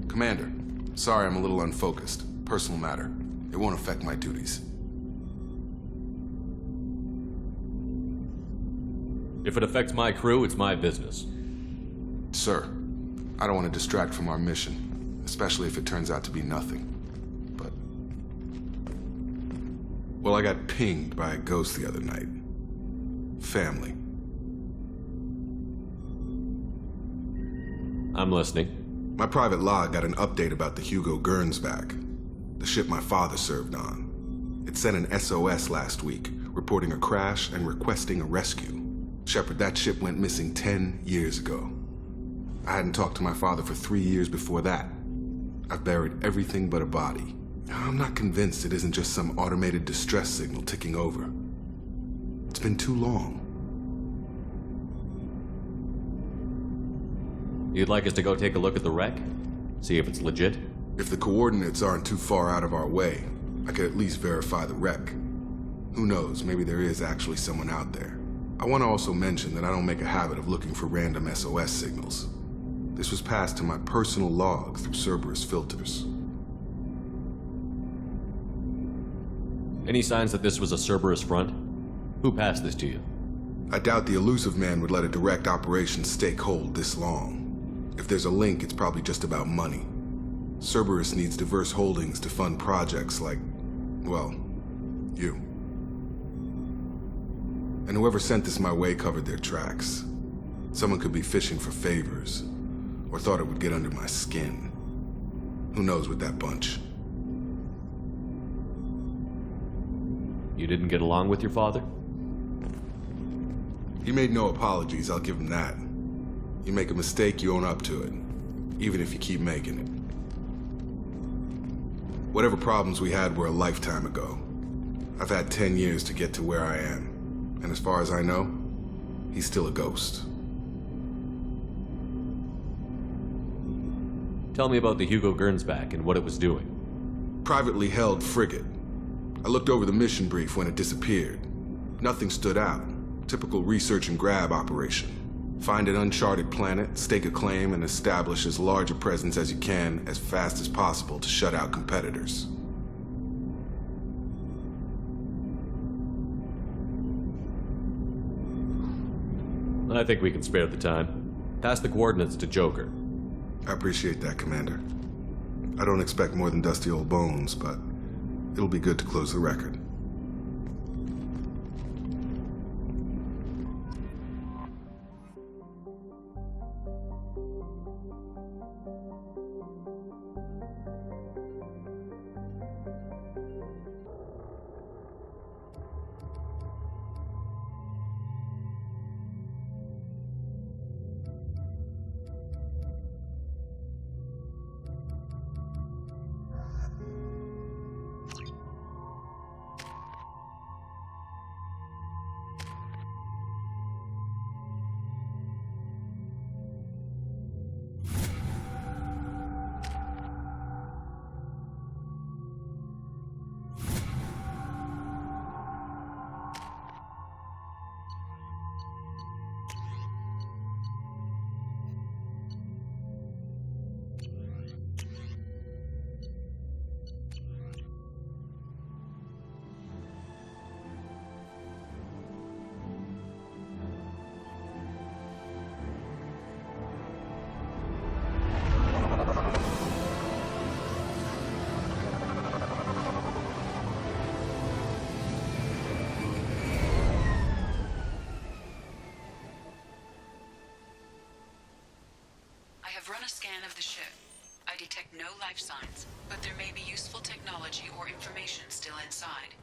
Commander, sorry I'm a little unfocused. Personal matter. It won't affect my duties. If it affects my crew, it's my business. Sir, I don't want to distract from our mission, especially if it turns out to be nothing. But... well, I got pinged by a ghost the other night. Family. I'm listening. My private log got an update about the Hugo Gernsback, the ship my father served on. It sent an SOS last week, reporting a crash and requesting a rescue. Shepard, that ship went missing 10 years ago. I hadn't talked to my father for 3 years before that. I've buried everything but a body. I'm not convinced it isn't just some automated distress signal ticking over. It's been too long. You'd like us to go take a look at the wreck? See if it's legit? If the coordinates aren't too far out of our way, I could at least verify the wreck. Who knows, maybe there is actually someone out there. I want to also mention that I don't make a habit of looking for random SOS signals. This was passed to my personal log through Cerberus filters. Any signs that this was a Cerberus front? Who passed this to you? I doubt the elusive man would let a direct operations stake hold this long. If there's a link, it's probably just about money. Cerberus needs diverse holdings to fund projects like, well, you. And whoever sent this my way covered their tracks. Someone could be fishing for favors, or thought it would get under my skin. Who knows with that bunch? You didn't get along with your father? He made no apologies, I'll give him that. You make a mistake, you own up to it, even if you keep making it. Whatever problems we had were a lifetime ago. I've had 10 years to get to where I am. And as far as I know, he's still a ghost. Tell me about the Hugo Gernsback and what it was doing. Privately held frigate. I looked over the mission brief when it disappeared. Nothing stood out. Typical research and grab operation. Find an uncharted planet, stake a claim, and establish as large a presence as you can as fast as possible to shut out competitors. I think we can spare the time. Pass the coordinates to Joker. I appreciate that, Commander. I don't expect more than dusty old bones, but it'll be good to close the record. Run a scan of the ship. I detect no life signs, but there may be useful technology or information still inside.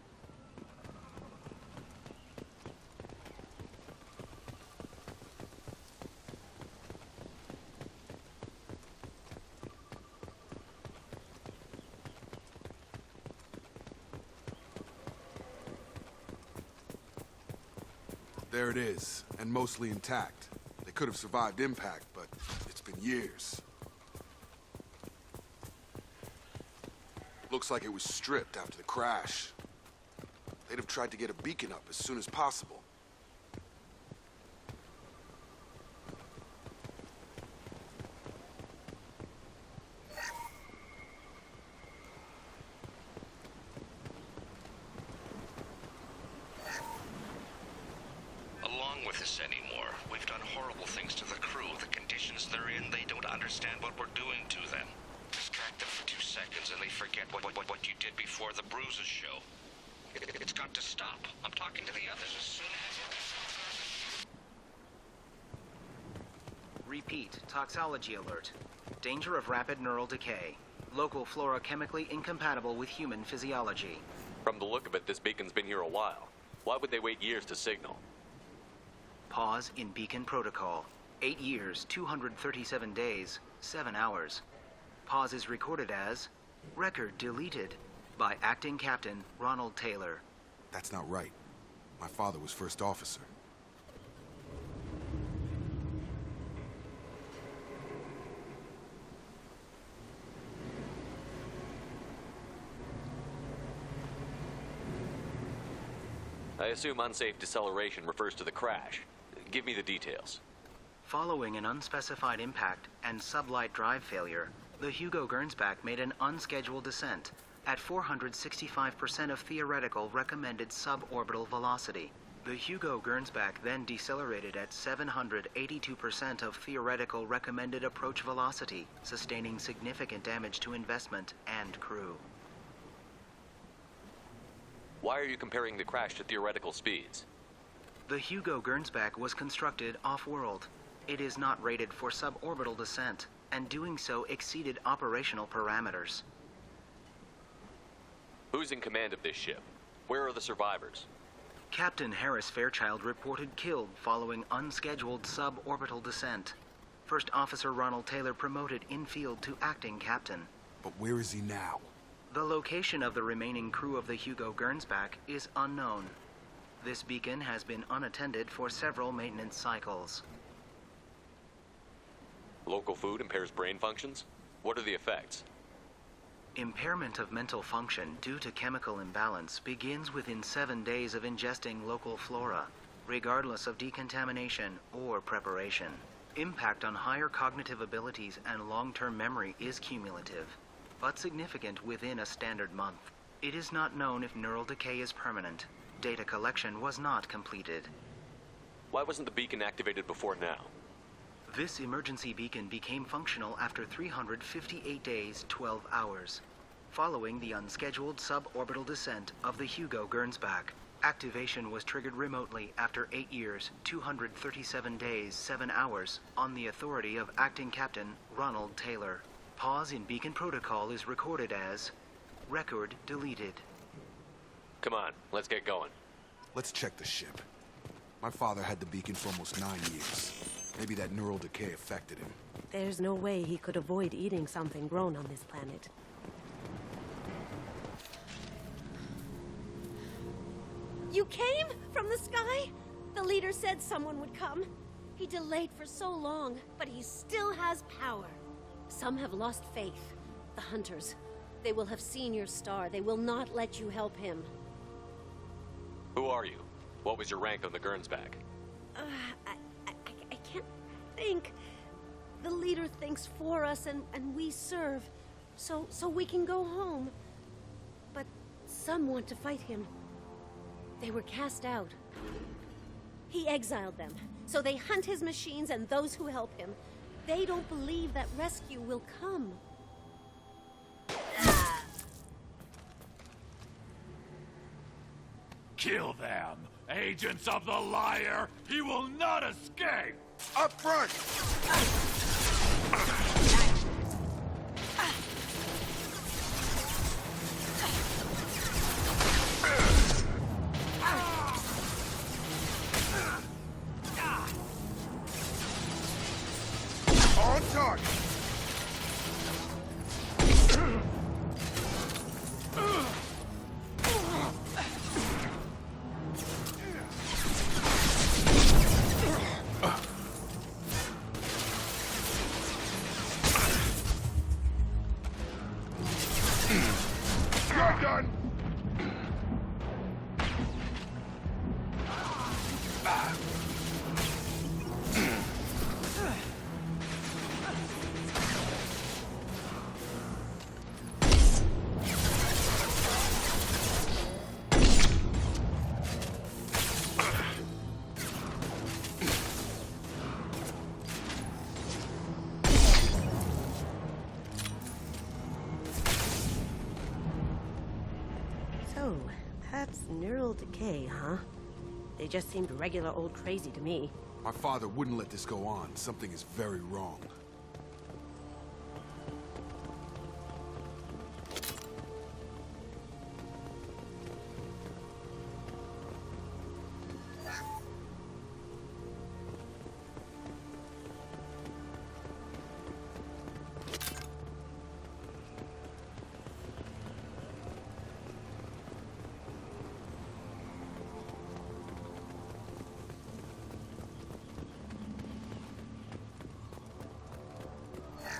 There it is, and mostly intact. They could have survived impact, but it's been years. Looks like it was stripped after the crash. They'd have tried to get a beacon up as soon as possible. this anymore. We've done horrible things to the crew. The conditions they're in, they don't understand what we're doing to them. Distract them for 2 seconds and they forget what you did before the bruises show. It's got to stop. I'm talking to the others as soon as... Repeat, toxology alert. Danger of rapid neural decay. Local flora chemically incompatible with human physiology. From the look of it, this beacon's been here a while. Why would they wait years to signal? Pause in beacon protocol. 8 years, 237 days, 7 hours. Pause is recorded as record deleted by Acting Captain Ronald Taylor. That's not right. My father was first officer. I assume unsafe deceleration refers to the crash. Give me the details. Following an unspecified impact and sublight drive failure, the Hugo Gernsback made an unscheduled descent at 465% of theoretical recommended suborbital velocity. The Hugo Gernsback then decelerated at 782% of theoretical recommended approach velocity, sustaining significant damage to investment and crew. Why are you comparing the crash to theoretical speeds? The Hugo Gernsback was constructed off-world. It is not rated for suborbital descent, and doing so exceeded operational parameters. Who's in command of this ship? Where are the survivors? Captain Harris Fairchild reported killed following unscheduled suborbital descent. First Officer Ronald Taylor promoted in-field to acting captain. But where is he now? The location of the remaining crew of the Hugo Gernsback is unknown. This beacon has been unattended for several maintenance cycles. Local food impairs brain functions? What are the effects? Impairment of mental function due to chemical imbalance begins within 7 days of ingesting local flora, regardless of decontamination or preparation. Impact on higher cognitive abilities and long-term memory is cumulative, but significant within a standard month. It is not known if neural decay is permanent. Data collection was not completed. Why wasn't the beacon activated before now? This emergency beacon became functional after 358 days, 12 hours, following the unscheduled suborbital descent of the Hugo Gernsback. Activation was triggered remotely after 8 years, 237 days, 7 hours, on the authority of Acting Captain Ronald Taylor. Pause in beacon protocol is recorded as record deleted. Come on, let's get going. Let's check the ship. My father had the beacon for almost 9 years. Maybe that neural decay affected him. There's no way he could avoid eating something grown on this planet. You came from the sky? The leader said someone would come. He delayed for so long, but he still has power. Some have lost faith. The hunters. They will have seen your star. They will not let you help him. Who are you? What was your rank on the Gernsback? I can't think. The leader thinks for us and we serve. So we can go home. But some want to fight him. They were cast out. He exiled them. So they hunt his machines and those who help him. They don't believe that rescue will come. Kill them! Agents of the liar! He will not escape! Up front! On target! You're done! Neural decay, huh? They just seemed regular old crazy to me. My father wouldn't let this go on. Something is very wrong.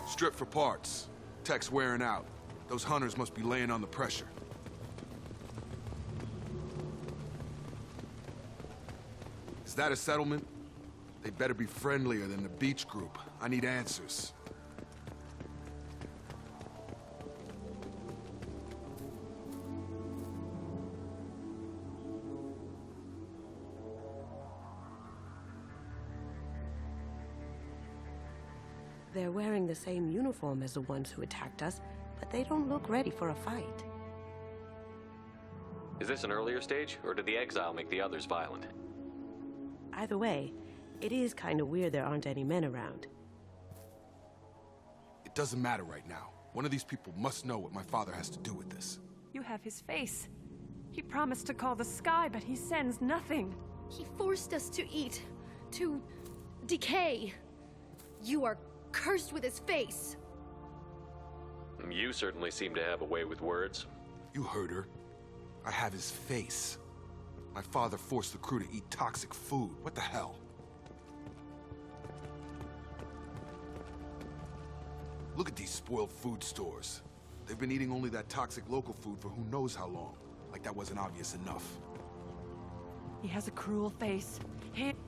Strip for parts. Tech's wearing out. Those hunters must be laying on the pressure. Is that a settlement? They better be friendlier than the beach group. I need answers. They're wearing the same uniform as the ones who attacked us, but they don't look ready for a fight. Is this an earlier stage, or did the exile make the others violent? Either way, it is kind of weird there aren't any men around. It doesn't matter right now. One of these people must know what my father has to do with this. You have his face. He promised to call the sky, but he sends nothing. He forced us to eat, to decay. You are cursed with his face. You certainly seem to have a way with words. You heard her. I have his face. My father forced the crew to eat toxic food. What the hell? Look at these spoiled food stores. They've been eating only that toxic local food for who knows how long. Like that wasn't obvious enough. He has a cruel face.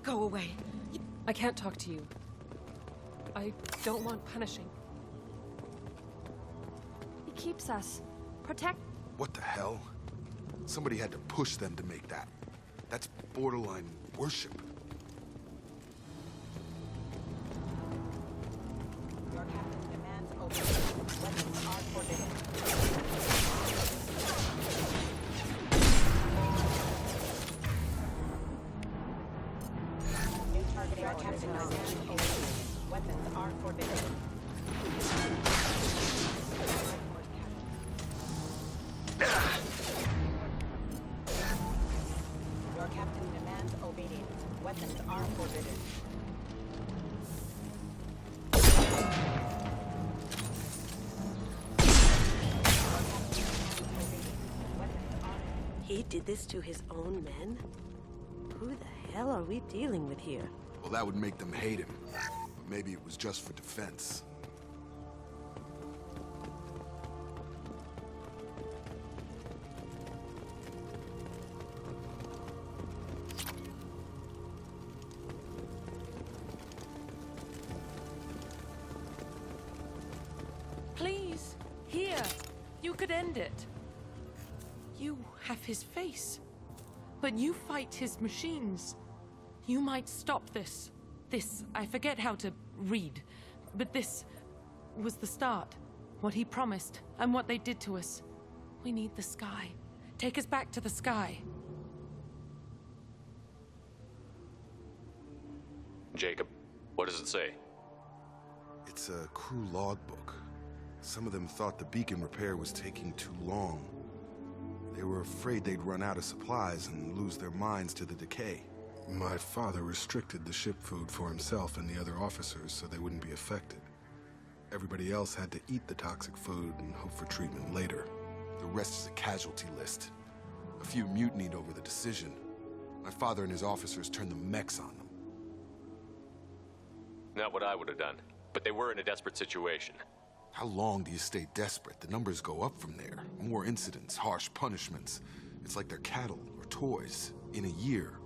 Go away. I can't talk to you. I don't want punishing. He keeps us. Protect. What the hell? Somebody had to push them to make that. That's borderline worship. Your captain demands open. Weapons are forbidden. New target your captain demands open. Weapons are forbidden. Your captain demands obedience. Weapons are forbidden. He did this to his own men? Who the hell are we dealing with here? Well, that would make them hate him. But maybe it was just for defense. Please, here. You could end it. You have his face, but you fight his machines. You might stop this. This, I forget how to read, but this was the start. What he promised, and what they did to us. We need the sky. Take us back to the sky. Jacob, what does it say? It's a crew logbook. Some of them thought the beacon repair was taking too long. They were afraid they'd run out of supplies and lose their minds to the decay. My father restricted the ship food for himself and the other officers so they wouldn't be affected. Everybody else had to eat the toxic food and hope for treatment later. The rest is a casualty list. A few mutinied over the decision. My father and his officers turned the mechs on them. Not what I would have done, but they were in a desperate situation. How long do you stay desperate? The numbers go up from there. More incidents, harsh punishments. It's like they're cattle or toys. In a year,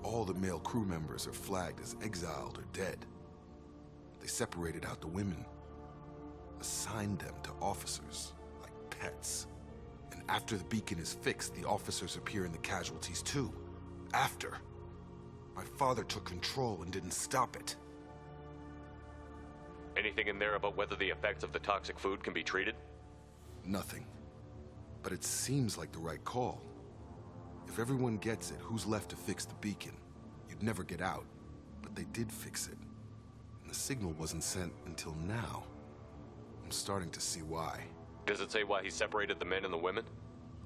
all the male crew members are flagged as exiled or dead. They separated out the women, assigned them to officers, like pets. And after the beacon is fixed, the officers appear in the casualties too. After. My father took control and didn't stop it. Anything in there about whether the effects of the toxic food can be treated? Nothing. But it seems like the right call. If everyone gets it, who's left to fix the beacon? You'd never get out. But they did fix it. And the signal wasn't sent until now. I'm starting to see why. Does it say why he separated the men and the women?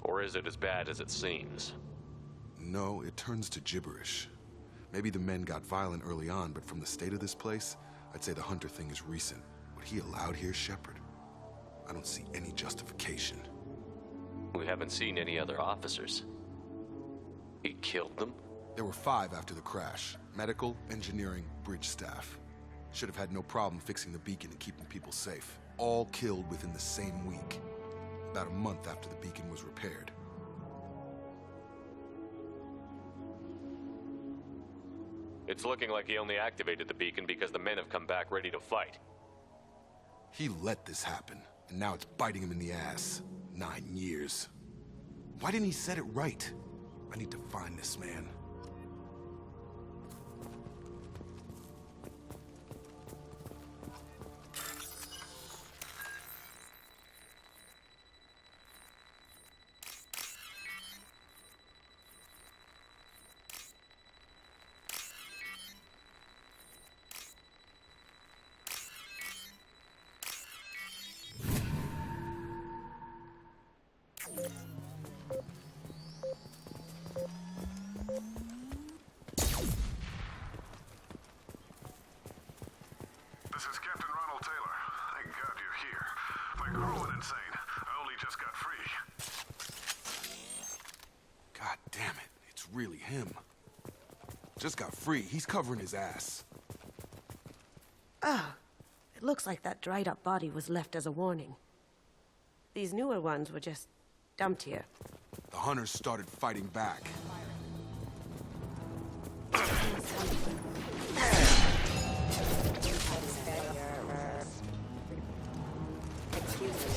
Or is it as bad as it seems? No, it turns to gibberish. Maybe the men got violent early on, but from the state of this place, I'd say the Hunter thing is recent. What he allowed here, Shepard? I don't see any justification. We haven't seen any other officers. He killed them? There were 5 after the crash. Medical, engineering, bridge staff. Should have had no problem fixing the beacon and keeping people safe. All killed within the same week. About a month after the beacon was repaired. It's looking like he only activated the beacon because the men have come back ready to fight. He let this happen, and now it's biting him in the ass. 9 years. Why didn't he set it right? I need to find this man. This is Captain Ronald Taylor. Thank God you're here. My crew went insane. I only just got free. God damn it, it's really him. Just got free. He's covering his ass. Ah, it looks like that dried up body was left as a warning. These newer ones were just dumped here. The hunters started fighting back. Excuse me.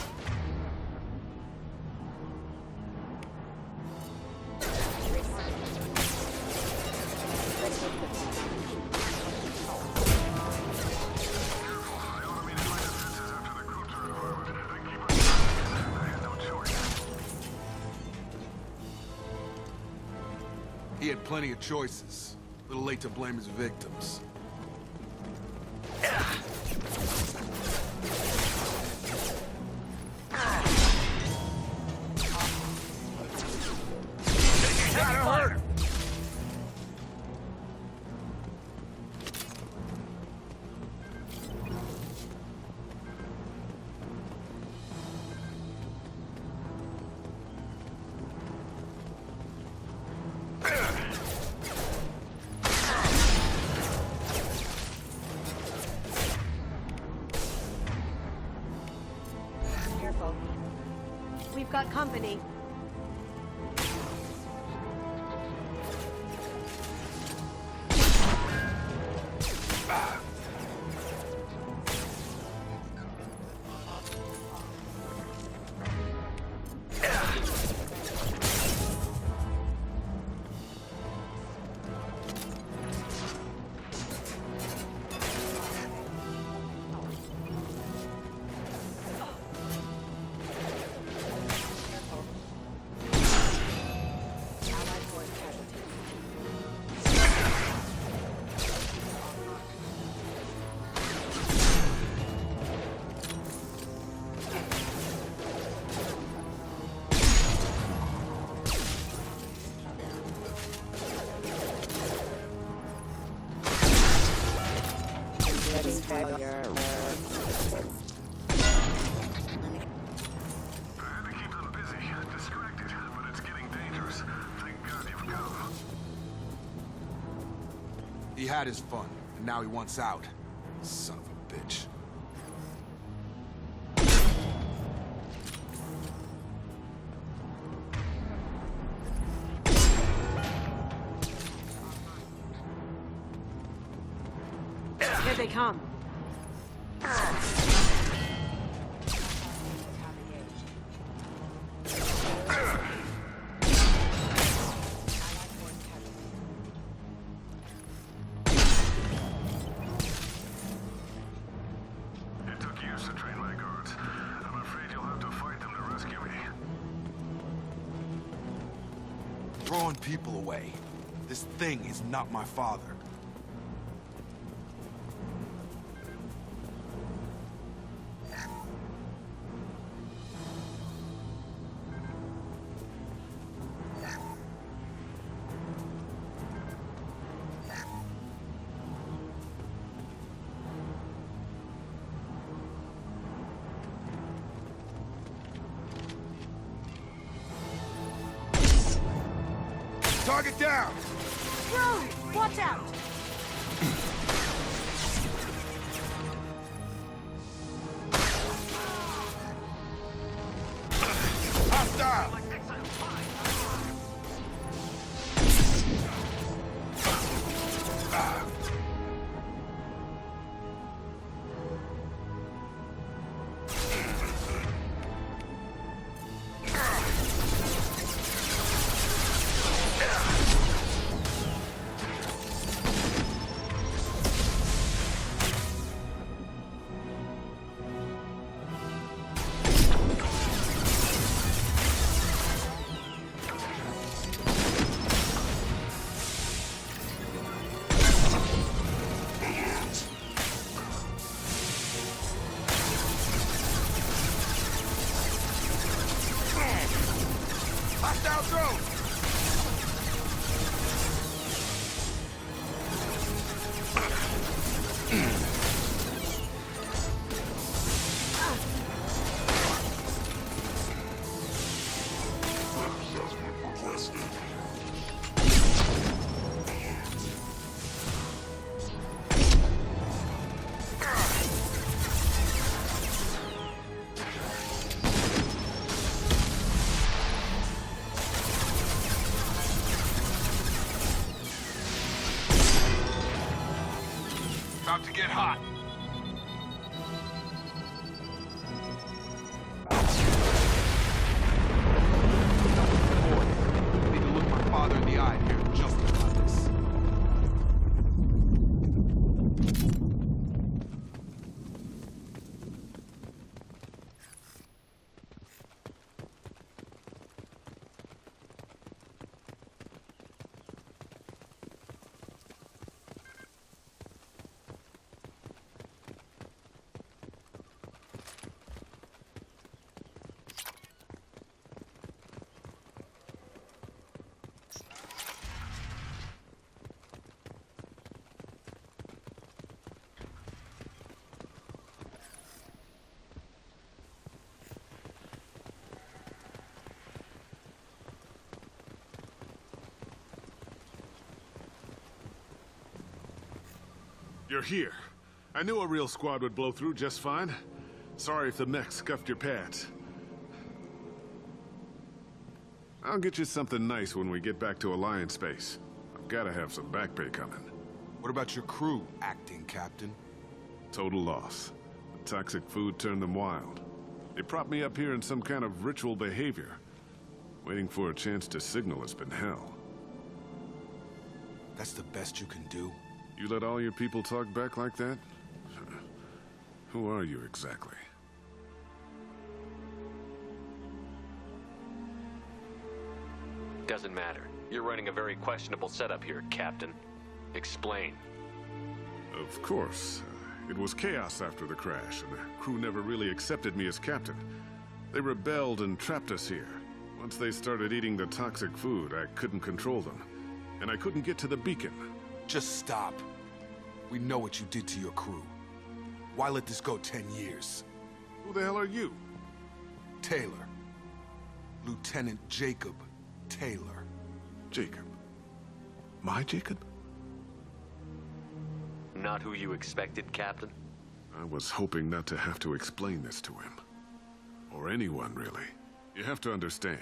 He had plenty of choices. A little late to blame his victims. Careful. We've got company. He had his fun, and now he wants out. Son of a bitch. Here they come. It took years to train my guards. I'm afraid you'll have to fight them to rescue me. throwing people away. This thing is not my father. Target down! Bro, watch out! Hostile! Hostile drone! About to get hot. Boy, I need to look my father in the eye here and justify this. You're here. I knew a real squad would blow through just fine. Sorry if the mech scuffed your pads. I'll get you something nice when we get back to Alliance space. I've gotta have some back pay coming. What about your crew, acting captain? Total loss. The toxic food turned them wild. They propped me up here in some kind of ritual behavior. Waiting for a chance to signal has been hell. That's the best you can do? You let all your people talk back like that? Who are you exactly? Doesn't matter. You're running a very questionable setup here, Captain. Explain. Of course. It was chaos after the crash, and the crew never really accepted me as captain. They rebelled and trapped us here. Once they started eating the toxic food, I couldn't control them. And I couldn't get to the beacon. Just stop. We know what you did to your crew. Why let this go 10 years? Who the hell are you? Taylor. Lieutenant Jacob Taylor. Jacob? My Jacob? Not who you expected, Captain? I was hoping not to have to explain this to him. Or anyone, really. You have to understand,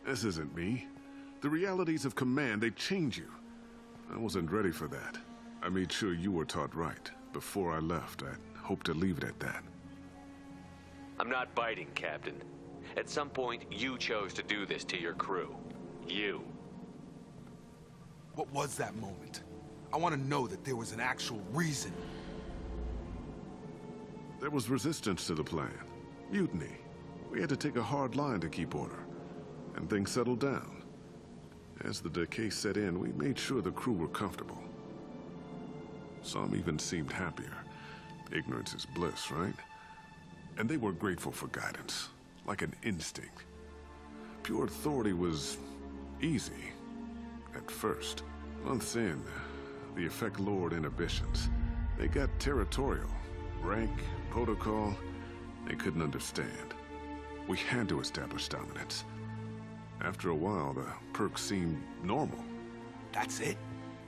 this isn't me. The realities of command, they change you. I wasn't ready for that. I made sure you were taught right. Before I left, I hoped to leave it at that. I'm not biting, Captain. At some point, you chose to do this to your crew. You. What was that moment? I want to know that there was an actual reason. There was resistance to the plan. Mutiny. We had to take a hard line to keep order. And things settled down. As the decay set in, we made sure the crew were comfortable. Some even seemed happier. Ignorance is bliss, right? And they were grateful for guidance, like an instinct. Pure authority was easy, at first. Months in, the effect lowered inhibitions. They got territorial. Rank, protocol, they couldn't understand. We had to establish dominance. After a while, the perks seemed normal. That's it?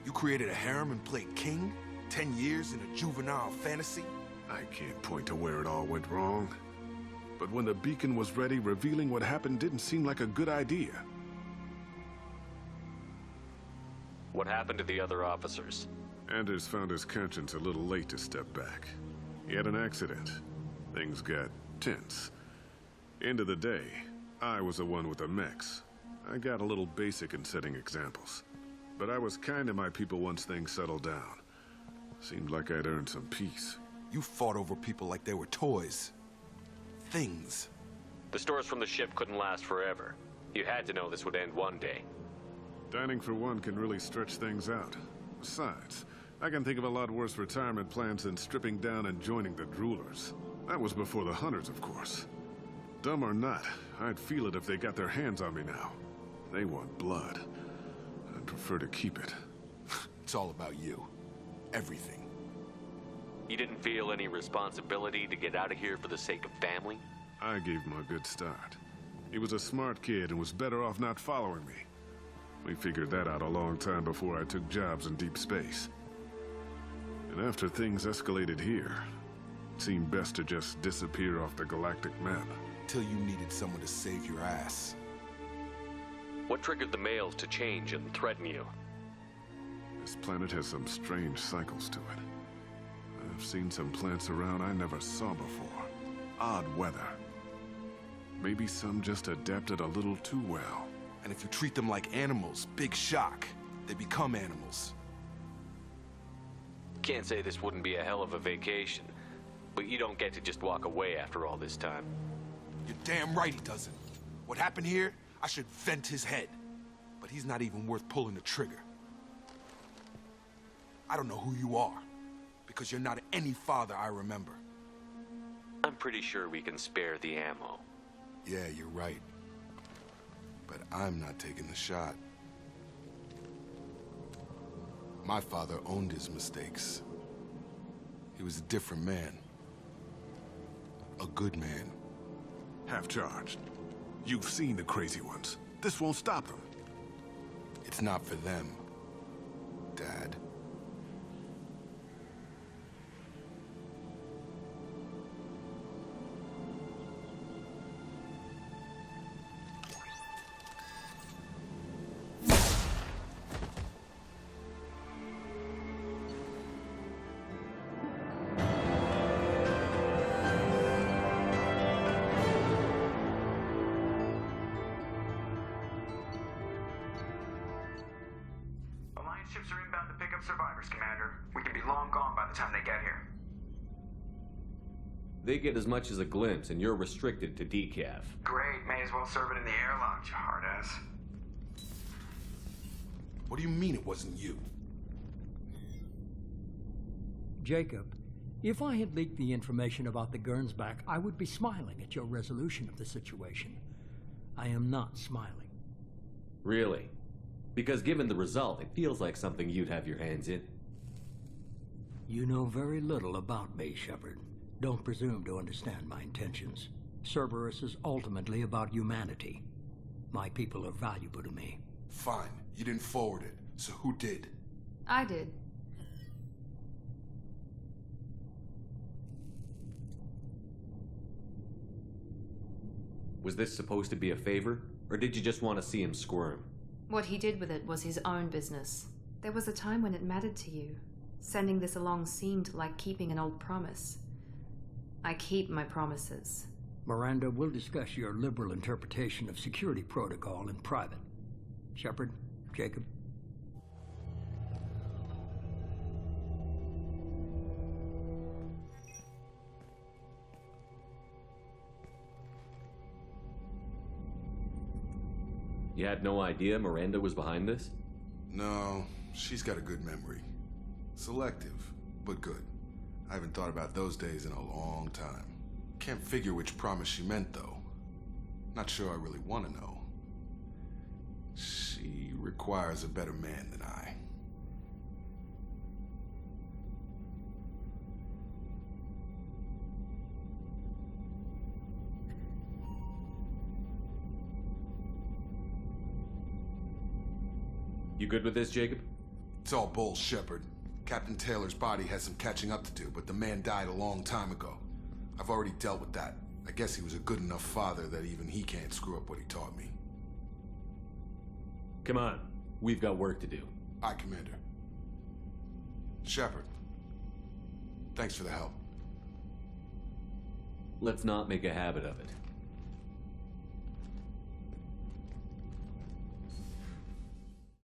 You created a harem and played king? 10 years in a juvenile fantasy? I can't point to where it all went wrong. But when the beacon was ready, revealing what happened didn't seem like a good idea. What happened to the other officers? Anders found his conscience a little late to step back. He had an accident. Things got tense. End of the day, I was the one with the mechs. I got a little basic in setting examples. But I was kind to my people once things settled down. Seemed like I'd earned some peace. You fought over people like they were toys. Things. The stores from the ship couldn't last forever. You had to know this would end one day. Dining for one can really stretch things out. Besides, I can think of a lot worse retirement plans than stripping down and joining the droolers. That was before the hunters, of course. Dumb or not, I'd feel it if they got their hands on me now. They want blood. I'd prefer to keep it. It's all about you. Everything. You didn't feel any responsibility to get out of here for the sake of family? I gave him a good start. He was a smart kid and was better off not following me. We figured that out a long time before I took jobs in deep space. And after things escalated here, it seemed best to just disappear off the galactic map. Till you needed someone to save your ass. What triggered the males to change and threaten you? This planet has some strange cycles to it. I've seen some plants around I never saw before. Odd weather. Maybe some just adapted a little too well. And if you treat them like animals, big shock. They become animals. Can't say this wouldn't be a hell of a vacation, but you don't get to just walk away after all this time. You're damn right he doesn't. What happened here, I should vent his head. But he's not even worth pulling the trigger. I don't know who you are, because you're not any father I remember. I'm pretty sure we can spare the ammo. Yeah, you're right. But I'm not taking the shot. My father owned his mistakes. He was a different man. A good man. Half-charged. You've seen the crazy ones. This won't stop them. It's not for them, Dad. Ships are inbound to pick up survivors, Commander. We can be long gone by the time they get here. They get as much as a glimpse, and you're restricted to decaf. Great, may as well serve it in the airlock, you hard-ass. What do you mean it wasn't you? Jacob, if I had leaked the information about the Gernsback, I would be smiling at your resolution of the situation. I am not smiling. Really? Because given the result, it feels like something you'd have your hands in. You know very little about me, Shepard. Don't presume to understand my intentions. Cerberus is ultimately about humanity. My people are valuable to me. Fine. You didn't forward it. So who did? I did. Was this supposed to be a favor? Or did you just want to see him squirm? What he did with it was his own business. There was a time when it mattered to you. Sending this along seemed like keeping an old promise. I keep my promises. Miranda, we'll discuss your liberal interpretation of security protocol in private. Shepard, Jacob. You had no idea Miranda was behind this? No, she's got a good memory. Selective, but good. I haven't thought about those days in a long time. Can't figure which promise she meant, though. Not sure I really want to know. She requires a better man than I. You good with this, Jacob? It's all bull, Shepard. Captain Taylor's body has some catching up to do, but the man died a long time ago. I've already dealt with that. I guess he was a good enough father that even he can't screw up what he taught me. Come on. We've got work to do. Aye, Commander. Shepard. Thanks for the help. Let's not make a habit of it.